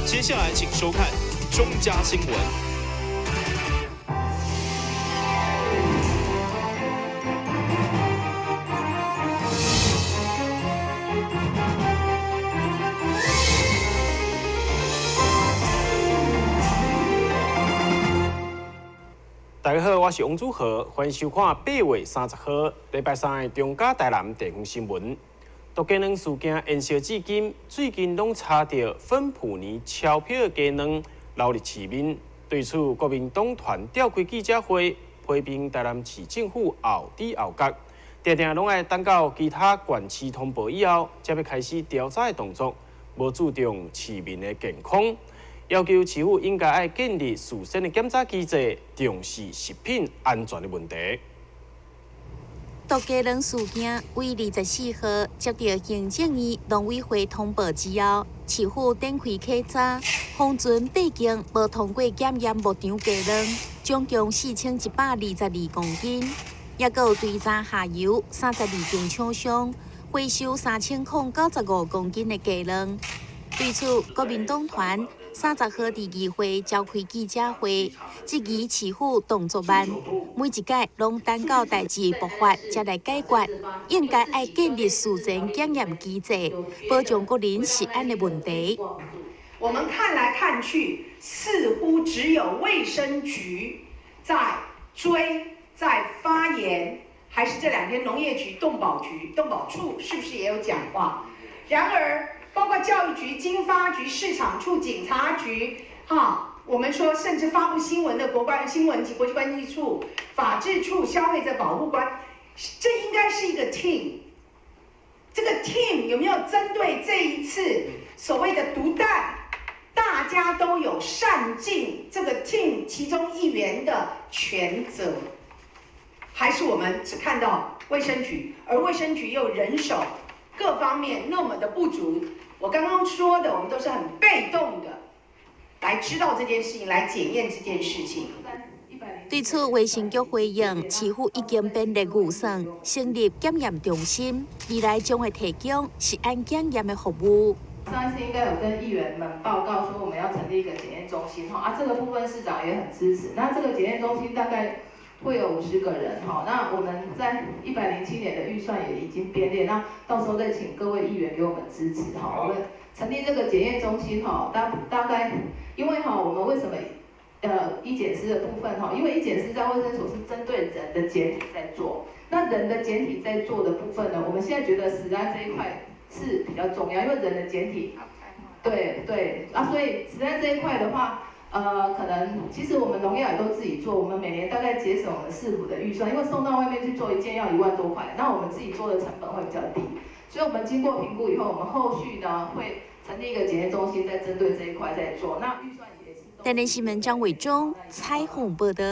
接下来请收看中嘉新闻。大家好，我是王祖和，欢迎收看8月30号礼拜三的中嘉台南地方新闻。毒鸡卵事件延烧至今，最近拢查到芬普尼钞票的鸡卵流入市面。对此，国民党团召开记者会，批评台南市政府后知后觉，常常拢爱等到其他县市通报以后，才要开始调查的动作，无注重市民的健康。要求市府应该要建立事先的检查机制，重视食品安全的问题。毒鸡卵事件为24号接到行政院农委会通报之后，市府展开稽查，封存8斤无通过检验牧场鸡卵，总共4122公斤，也有追查下游32间厂商回收3095公斤的鸡卵。对此，国民党团30号伫议会召开记者会，质疑市府动作慢，每一届拢等到代志爆发才来解决，应该要建立事前检验机制，保障国人食安的问题。我们看来看去，似乎只有卫生局在追、在发言，还是这2天农业局、动保处是不是也有讲话？然而，包括教育局、经发局、市场处、警察局，我们说甚至发布新闻的新闻及国际关系处、法制处、消费者保护官，这应该是一个 team。这个 team 有没有针对这一次所谓的毒弹，大家都有善尽这个 team 其中一员的权责？还是我们只看到卫生局，而卫生局又人手各方面那么的不足？我刚刚说的，我们都是很被动的来知道这件事情，来检验这件事情。对此，卫生局回应，市府已经编列预算，成立检验中心，未来将会提供食安检验的服务。上一次应该有跟议员们报告说，我们要成立一个检验中心这个部分市长也很支持。那这个检验中心大概会有50个人那我们在107年的预算也已经编列，那到时候再请各位议员给我们支持我们成立这个检验中心大概因为我们为什么医检师的部分因为医检师在卫生所是针对人的检体在做，那人的检体在做的部分呢，我们现在觉得食安这一块是比较重要，因为人的检体对所以食安这一块的话。可能其实我们农药也都自己做，我们每年大概节省我们市府的预算，因为送到外面去做一件要1万多块，那我们自己做的成本会比较低，所以我们经过评估以后，我们后续呢会成立一个检验中心，再针对这一块再做。那预算也是。台南新闻张伟忠采访报道。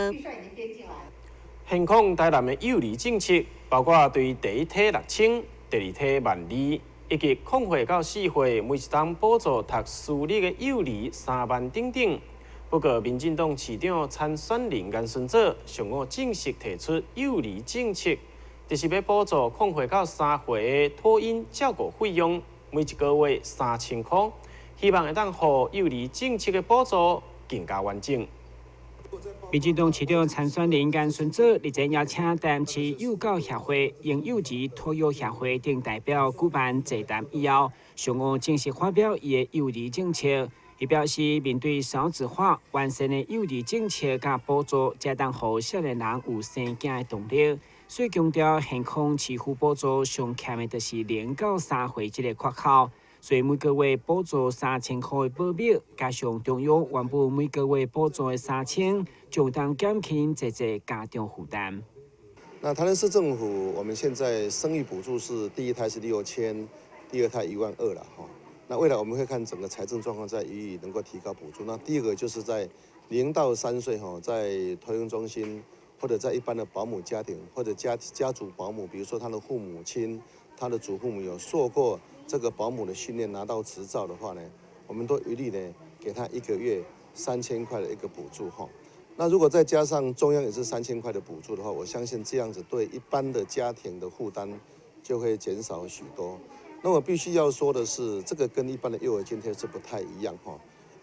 现况台南的幼儿政策，包括对第1梯6000、第2梯12000，以及0岁到4岁每一档补助读私立的幼儿3万等等。不过，民进党市长参选人颜顺佐上午正式提出幼儿政策，就是要补助0岁到3岁的托婴照顾费用，每一个月3000块，希望会当让幼儿政策的补助更加完整。民进党市长参选人颜顺佐日前邀请台南市幼教协会、婴幼儿托育协会等代表举办座谈以后，上午正式发表伊的幼儿政策。伊表示，面对少子化，完善的幼儿政策甲补助，才当予少年人有生囝的动力。所以强调，现况市府补助上欠的就是0到3岁这个缺口。所以每个月补助3000块的保密，加上中央原本每个月补助的3000，就当减轻这家长负担。那台南市政府，我们现在生育补助是第1胎是6000，第2胎12000了那未来我们会看整个财政状况，再予以能够提高补助。那第2个就是在0到3岁在托婴中心或者在一般的保姆家庭或者家族保姆，比如说他的父母亲、他的祖父母有受过这个保姆的训练，拿到执照的话呢，我们都一律呢给他1个月3000块的一个补助那如果再加上中央也是3000块的补助的话，我相信这样子对一般的家庭的负担就会减少许多。那我必须要说的是，这个跟一般的幼儿津贴是不太一样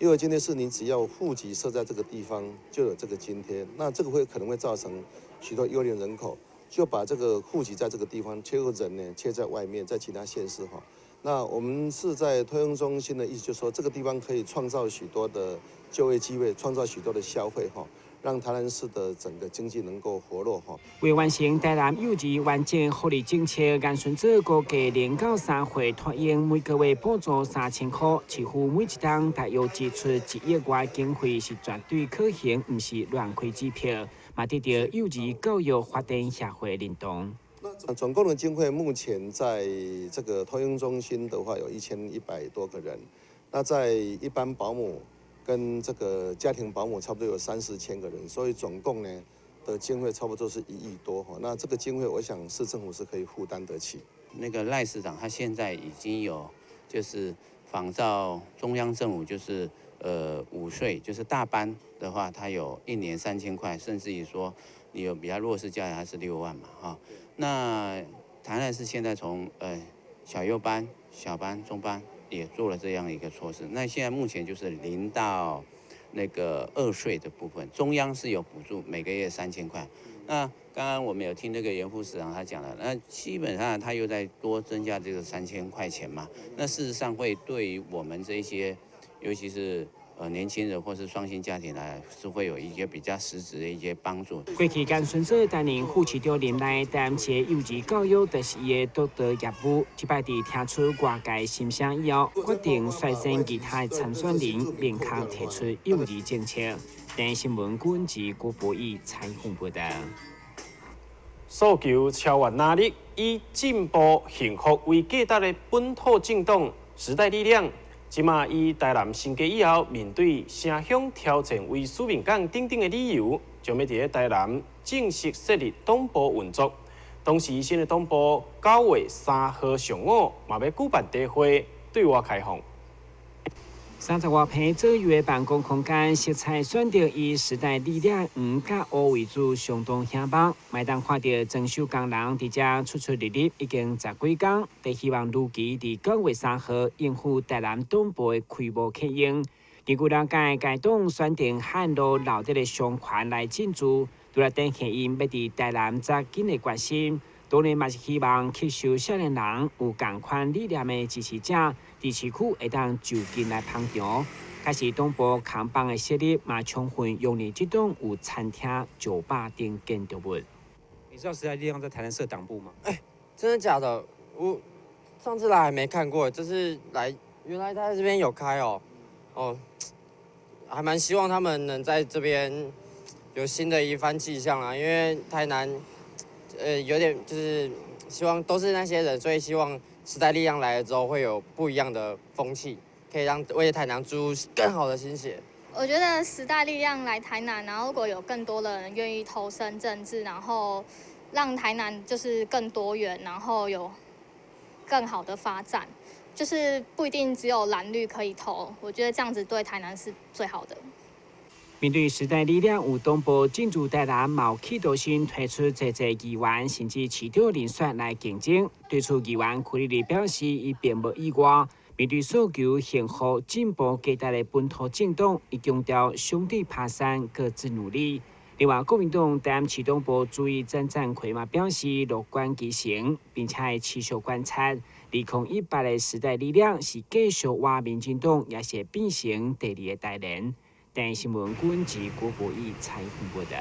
幼儿津贴是你只要户籍设在这个地方就有这个津贴，那这个可能会造成许多幼龄人口就把这个户籍在这个地方，却有人呢却在外面，在其他县市哈。那我们是在托婴中心的意思，就是说这个地方可以创造许多的就业机会，创造许多的消费哈。让台南市的整个经济能够活络哈。为完成台南幼儿完整福利政策，延顺者估计0到3岁托婴每个月补助3000块，似乎每一档大约支出1亿外经费是绝对可行，不是乱开支票，嘛得到幼儿教育发展协会认同。总共的经费目前在这个托婴中心的话有1100多个人，那在一般保姆跟这个家庭保姆差不多有30千个人，所以总共呢的经费差不多是1亿多哈。那这个经费，我想市政府是可以负担得起。那个赖市长他现在已经有就是仿照中央政府，就是5岁就是大班的话，他有1年3000块，甚至于说你有比较弱势家庭，还是6万嘛哈。那台南市现在从小幼班、小班、中班也做了这样一个措施。那现在目前就是0到那个2岁的部分，中央是有补助，每个月3000块。那刚刚我们有听那个严副市长他讲了，那基本上他又在多增加这个3000块钱嘛。那事实上会对于我们这些，尤其是年轻人或是双薪家庭来，是会有一些比较实质的一些帮助。过去延顺者担任副市长任内担任幼儿教育第12个督导业务，这摆伫听出外界心声以后，决定率先其他参选人联合提出幼儿政策。电新闻管及郭博义采访报道。诉求超越压力，以进步幸福为价值的本土政党时代力量。即马以台南升格以后，面对城乡挑战为使命感等等的理由，将要伫台南正式设立党部运作。同时，新的党部9月3号上午嘛要举办大会，对外开放。30多平左右的办公空间，色彩选择以时代力量黄甲乌为主，相当显目。每当看到装修工人伫遮出出入入已经10几天，都希望如期伫9月3号应付台南党部的开幕启用。根据了解，该党选定汉路老地的商圈来进驻，除了展现因要伫台南扎紧的决心。当然，嘛是希望吸收少年人有同款理念的支持者，伫市区会当就近来捧场。开始党部扛棒的设立，嘛充分用于这种有餐厅、酒吧等建筑物。你知道时代力量在台南设党部吗？真的假的？我上次来还没看过，这次来原来他在这边有开哦，还蛮希望他们能在这边有新的一番气象啦，因为台南。有点就是希望都是那些人，所以希望时代力量来了之后会有不一样的风气，可以让为台南注入更好的心血。我觉得时代力量来台南，然后如果有更多的人愿意投身政治，然后让台南就是更多元，然后有更好的发展，就是不一定只有蓝绿可以投，我觉得这样子对台南是最好的。面对时代力量有党部进驻台南，有企图心推出侪议员甚至市长人选来竞争。对此，议员柯立里表示，伊并无意外。面对诉求幸福进步价值的本土政党，伊强调兄弟爬山，各自努力。另外，国民党担任市党部主委曾赞奎嘛表示乐观其成，并且会持续观察2018的时代力量是继续挖民进党，也是变成第2个代人。电新闻管及郭博义采访报道。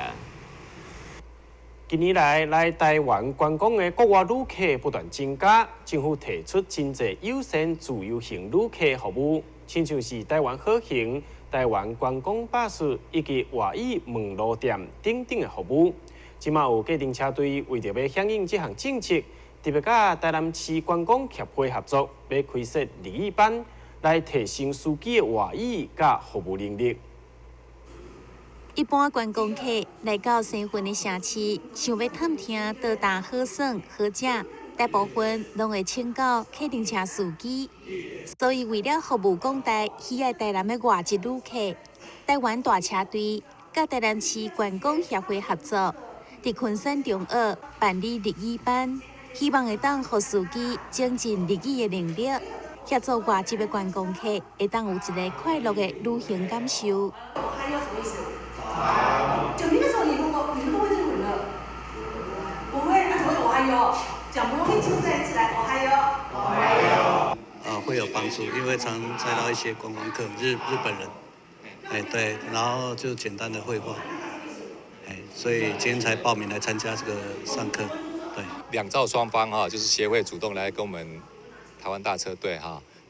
近年来台湾观光的国外旅客不断增加，政府提出真侪优先自由行旅客服务，亲像是台湾好行、台湾观光巴士以及外语问路店等等的服务。即马有计程车队为着要响应这项政策，特别甲台南市观光协会合作，要开设日语班，来提升司机的外语甲服务能力。一般观光客来到新婚的城市，想要探听倒搭好耍好食，大部分拢会请教客程车司机。所以为了服务广大喜爱台南的外籍旅客，台湾大车队甲台南市观光协会合作，伫昆山中学办理日语班，希望会当予司机精进日语的能力。协助外籍的观光客会当有一个快乐的旅行感受。还有什么意思？90的时候你们都会日文了？不会，那怎么有还有？讲不会就再一次来，还有。会有帮助，因为常载到一些观光客，日本人，对，然后就简单的绘画，所以今天才报名来参加这个上课，对。两造双方就是协会主动来跟我们台湾大车队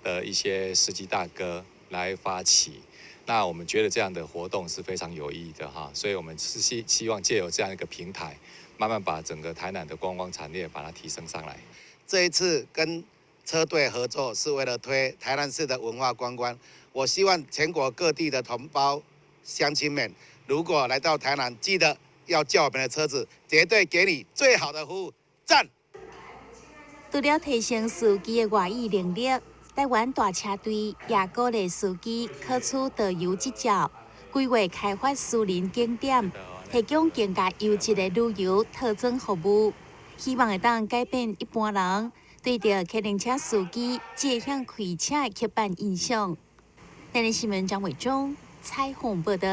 的一些司机大哥来发起，那我们觉得这样的活动是非常有意义的所以我们是希望借由这样一个平台，慢慢把整个台南的观光产业把它提升上来。这一次跟车队合作是为了推台南市的文化观光。我希望全国各地的同胞乡亲们，如果来到台南，记得要叫我们的车子，绝对给你最好的服务。赞！除了提升司机的外语能力，台湾大车队也鼓励司机考取导游执照，规划开发私人景点，提供更加优质的旅游特征服务，希望会当改变一般人对着客运车司机借向开车的刻板印象。台南新闻张伟忠采访报道。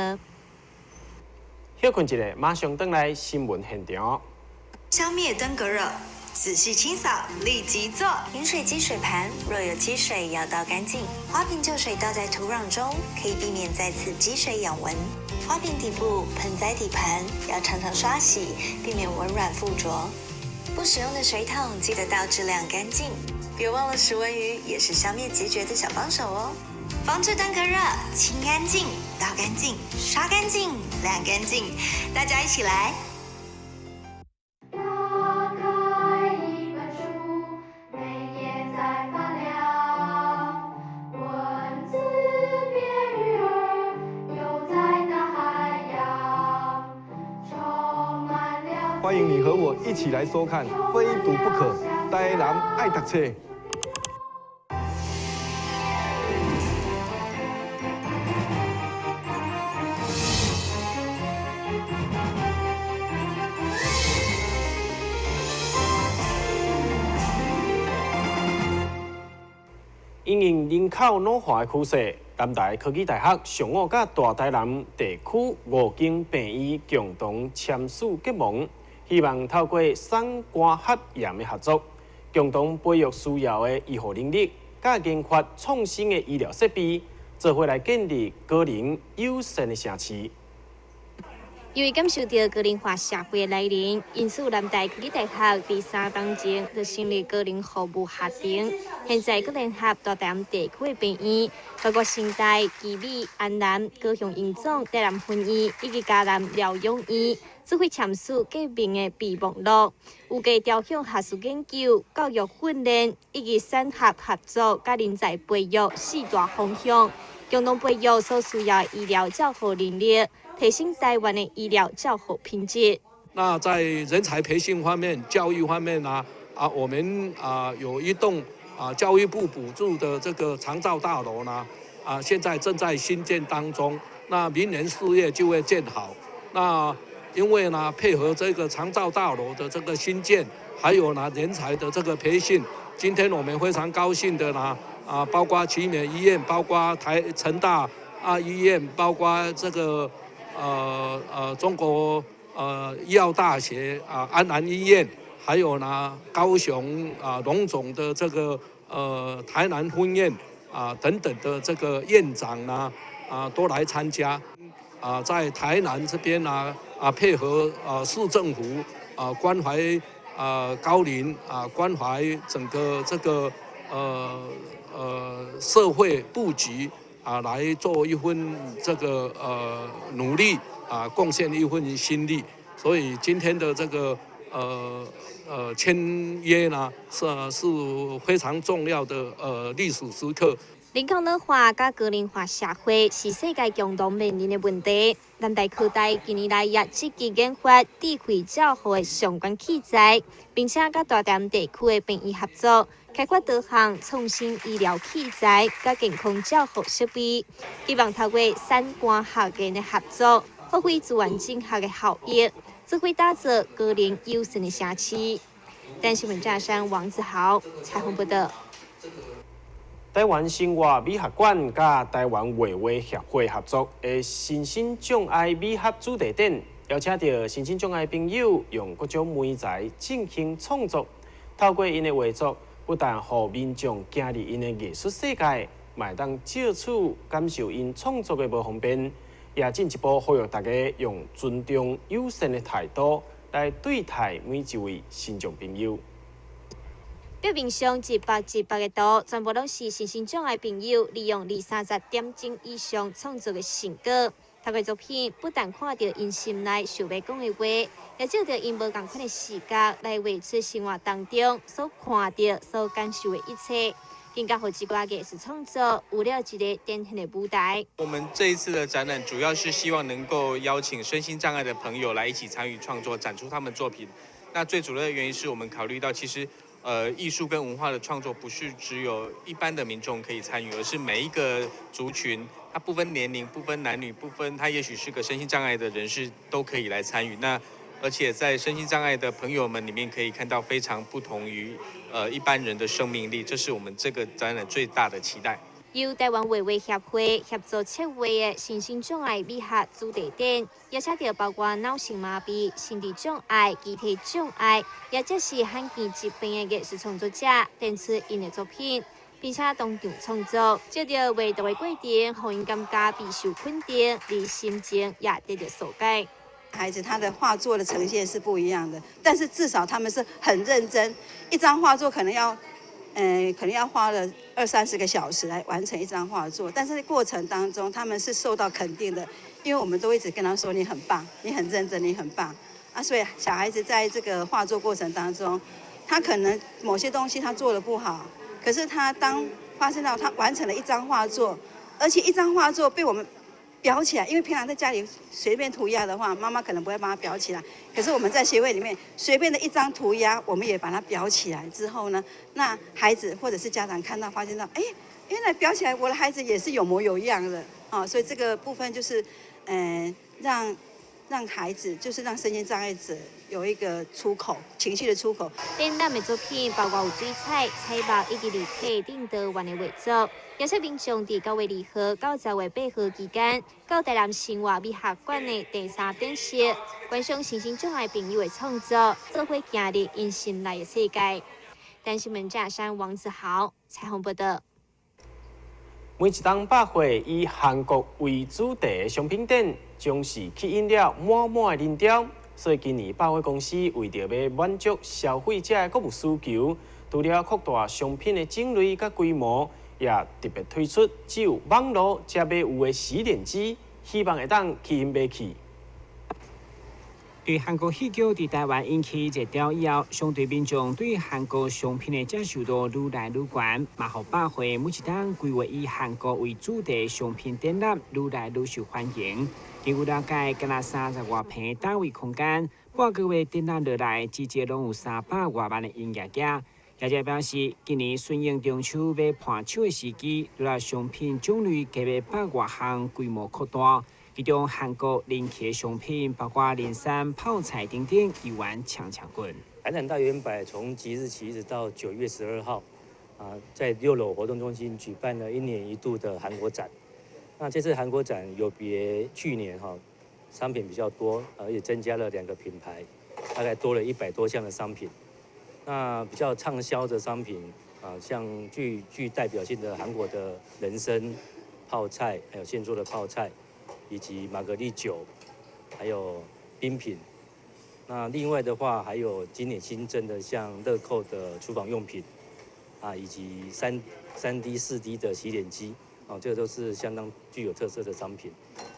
休困一下，马上登来新闻现场。消灭登革热，仔细清扫，立即做。饮水机水盘若有积水，要倒干净。花瓶旧水倒在土壤中，可以避免再次积水养蚊。花瓶底部、盆栽底盘要常常刷洗，避免蚊卵附着。不使用的水桶记得倒质量干净，别忘了食蚊鱼也是消灭孑孓的小帮手哦。防治登革热，清干净、倒干净、刷干净、晾干净，大家一起来。打开一本书，每页在发亮，文字变鱼儿，游在大海洋，充满了。欢迎你和我一起来收看《非读不可》，台南爱读册。因应人口老化的趋势，南台科技大学上午甲大台南地区5间病院共同签署结盟，希望透过产官学研的合作，共同培育需要的医护能力，甲研发创新的医疗设备，做伙来建立高龄友善的城市。因为感受到高龄化社会的来临，因此南台科技大学第3当前就成立高龄服务学庭。现在佮联合大台南地区的病院，包括新台、基美、安南、高雄荣总、台南分院以及嘉南疗养院，只会签署革命的备忘录，有计朝向学术研究、教育训练以及产学合作、甲人才培育4大方向，共同培育所需要的医疗照护能力。提升台湾的医疗照护品质。那在人才培训方面、教育方面我们有一栋教育部补助的这个长照大楼呢，现在正在新建当中。那明年4月就会建好。那因为呢，配合这个长照大楼的这个新建，还有呢人才的这个培训，今天我们非常高兴的呢，包括奇美医院，包括成大医院，包括这个。中国医药大学安南医院，还有呢高雄荣总的这个台南分院等等的这个院长呢都来参加在台南这边配合市政府关怀高龄关怀整个这个社会布局。来做一份这个努力贡献一份心力，所以今天的这个签约呢是非常重要的历史时刻。人口老化甲高龄化社会是世界共同面临的问题。南台科大近年来也积极研发智慧照护的相关器材，并且甲大台南地区的病院合作。开发多项创新医疗器材甲健康照护设备，希望透过产官学研的合作，发挥资源整合的效益，只会打造高龄友善的城市。但新闻站山王子豪采访报道。台湾生活美学馆甲台湾绘画协会合作的身心障碍美学主题展，邀请到身心障碍朋友用各种媒材进行创作，透过因的画作，不但让民众进入因的艺术世界，嘛当借此感受因创作的无方便，也进一步呼吁大家用尊重友善的态度来对待每一位身障朋友。表面上100个图，全部拢是身心障碍朋友利用20-30点钟以上创作的成果。透过作品，不但看到因心内想要讲的话，也照着因无同款的视角来画出生活当中所看到、所感受的一切，更加互一寡艺术创作有了一个典型的舞台。我们这一次的展览主要是希望能够邀请身心障碍的朋友来一起参与创作，展出他们作品。那最主要的原因是我们考虑到，其实艺术跟文化的创作不是只有一般的民众可以参与，而是每一个族群，它不分年龄、不分男女、不分他也许是个身心障碍的人士都可以来参与。那而且在身心障碍的朋友们里面，可以看到非常不同于一般人的生命力，这是我们这个展览最大的期待。由台湾绘画协会协助策划的身心障碍美学主题展，邀请到包括脑性麻痹、心理障碍、肢体障碍，也即是罕见疾病的艺术创作者，展出因的作品，并且当场创作，照着画图的过程，让因感觉备受肯定，而心情也得到疏解。孩子他的画作的呈现是不一样的，但是至少他们是很认真，一张画作可能要花了20-30个小时来完成一张画作，但是过程当中他们是受到肯定的，因为我们都一直跟他说你很棒，你很认真，你很棒啊，所以小孩子在这个画作过程当中，他可能某些东西他做得不好，可是他当发现到他完成了一张画作，而且一张画作被我们裱起来，因为平常在家里随便涂鸦的话，妈妈可能不会帮他裱起来。可是我们在协会里面随便的一张涂鸦，我们也把它裱起来之后呢，那孩子或者是家长看到发现到，哎，原来裱起来我的孩子也是有模有样的啊，所以这个部分就是，让孩子就是让身心障碍者有一个出口，情绪的出口。展览的作品包括有水彩、彩墨以及立体顶多元的画作。邀请民众伫9月2号到10月8号期间，到台南生活美学馆的第3展示，观赏身心障碍朋友的创作，做伙行入因心内的世界。单新闻架山王子豪采访报道。每一档百货以韩国为主题的商品展，将是吸引了满满的人潮。所以今年百货公司为着要满足消费者的购物需求，除了扩大商品的种类甲规模，也特别推出只有网络才买有的洗脸机，希望会当吸引买去。对韩国戏剧伫台湾引起热潮以后，相对民众对韩国商品的接受度愈来愈高，嘛，互百货每一档规划以韩国为主题商品展览愈来愈受欢迎。根据了解，敢若30外平的单位空间，半个月展览落来，至少拢有300外万的营业额。业者表示，今年顺应中秋要盘手的时机，除了商品种类加100外项，规模扩大。其中韩国人气的商品包括连衫、泡菜等等，一碗抢滚。台南大圆柏从即日起一直到9月12号，在6楼活动中心举办了1年1度的韩国展。那这次韩国展有别去年商品比较多，而且增加了2个品牌，大概多了100多项的商品。那比较畅销的商品像具代表性的韩国的人参、泡菜，还有现做的泡菜。以及玛格丽酒，还有冰品。那另外的话，还有今年新增的像乐扣的厨房用品，以及3D、4D 的洗脸机，这个都是相当具有特色的商品。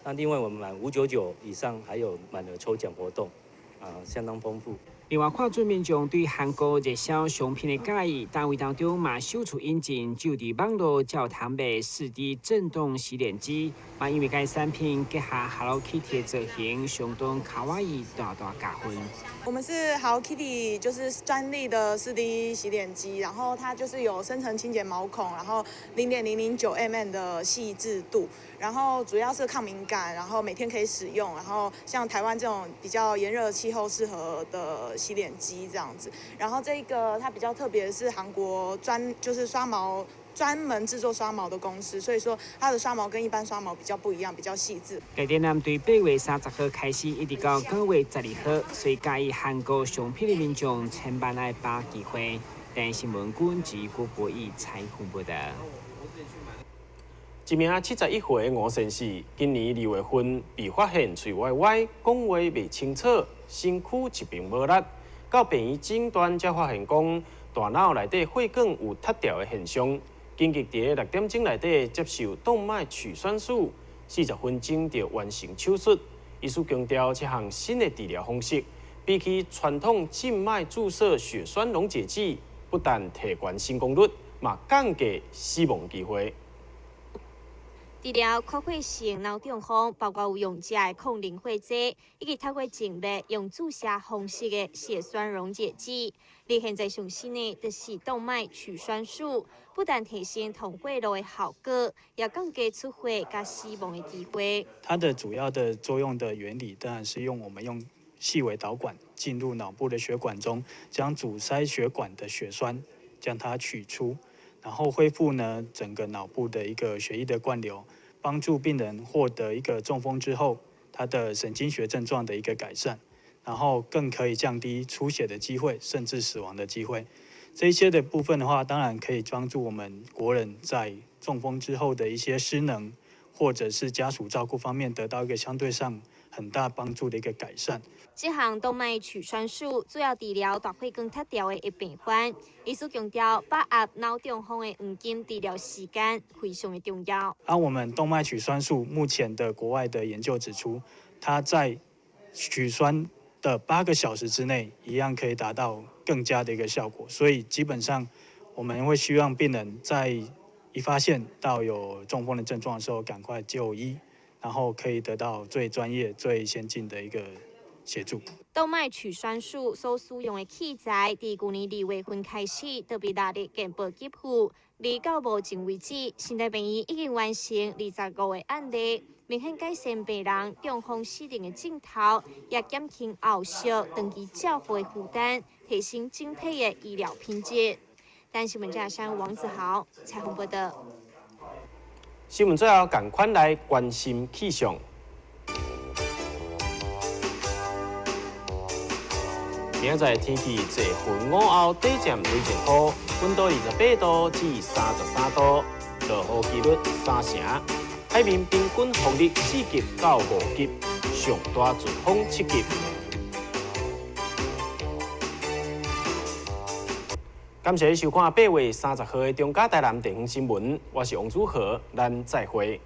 那另外我们满599以上，还有满额抽奖活动，相当丰富。另外，看准民众对韩国热销商品的介意，单位当中嘛首次引进就伫网络教堂买4D 震动洗脸机，嘛因为该产品结合 Hello Kitty 的造型，相当卡哇伊，大加分。我们是 Hello Kitty 就是专利的4D 洗脸机，然后它就是有深层清洁毛孔，然后0.009mm 的细致度，然后主要是抗敏感，然后每天可以使用，然后像台湾这种比较炎热的气候适合的洗脸机这样子。然后这个它比较特别的是韩国就是刷毛专门制作刷毛的公司，所以说它的刷毛跟一般刷毛比较不一样，比较细致。该展览对8月30号开始，一直到9月12号，所以介意韩国商品的民众千万来把握机会。台新闻馆及郭博义采访报道。一名71岁的吴先生，今年2月份被发现嘴歪歪、讲话未清楚、身躯一边无力，到病院诊断才发现讲大脑内底血管有塌掉的现象。紧急伫6点钟内底接受动脉取栓术，40分钟就完成手术。医师强调，这项新的治疗方式比起传统静脉注射血栓溶解剂，不但提高成功率，嘛降低死亡机会。治疗扩血性脑中风，包括有用者的抗凝血剂，以及透过静脉用注射方式的血栓溶解剂。而现在上新的就是动脉取栓术，不但提升通血路的效果，也降低出血甲死亡的机会。它的主要的作用的原理，当然是用细微导管进入脑部的血管中，将阻塞血管的血栓将它取出。然后恢复呢整个脑部的一个血液的灌流，帮助病人获得一个中风之后他的神经学症状的一个改善，然后更可以降低出血的机会，甚至死亡的机会。这一些的部分的话，当然可以帮助我们国人在中风之后的一些失能，或者是家属照顾方面得到一个相对上很大帮助的一个改善。这项动脉取栓术主要治疗大血管塌掉的病患，医师强调，把握脑中风的黄金治疗时间非常的重要。我们动脉取栓术目前的国外的研究指出，它在取栓的8个小时之内，一样可以达到更佳的一个效果。所以基本上，我们会希望病人在一发现到有中风的症状的时候，赶快就医，然后可以得到最专业、最先进的一个协助。动脉取栓术所使用的器材，自去年2月份开始，就被纳入健保给付。而到目前为止，新台病院已经完成25个案例，明显改善病人中风死亡的镜头，也减轻后续长期照护的负担，提升整体的医疗品质。但新闻家乡王子豪采访报道。新闻最后赶快来关心气象。明仔载天气坐云午后短暂雷阵雨，温度28度至33度，落雨几率3成。海面平均风力4级到5级，上大阵风7级。感谢收看8月30号的中嘉台南地方新闻，我是王祖和，咱再会。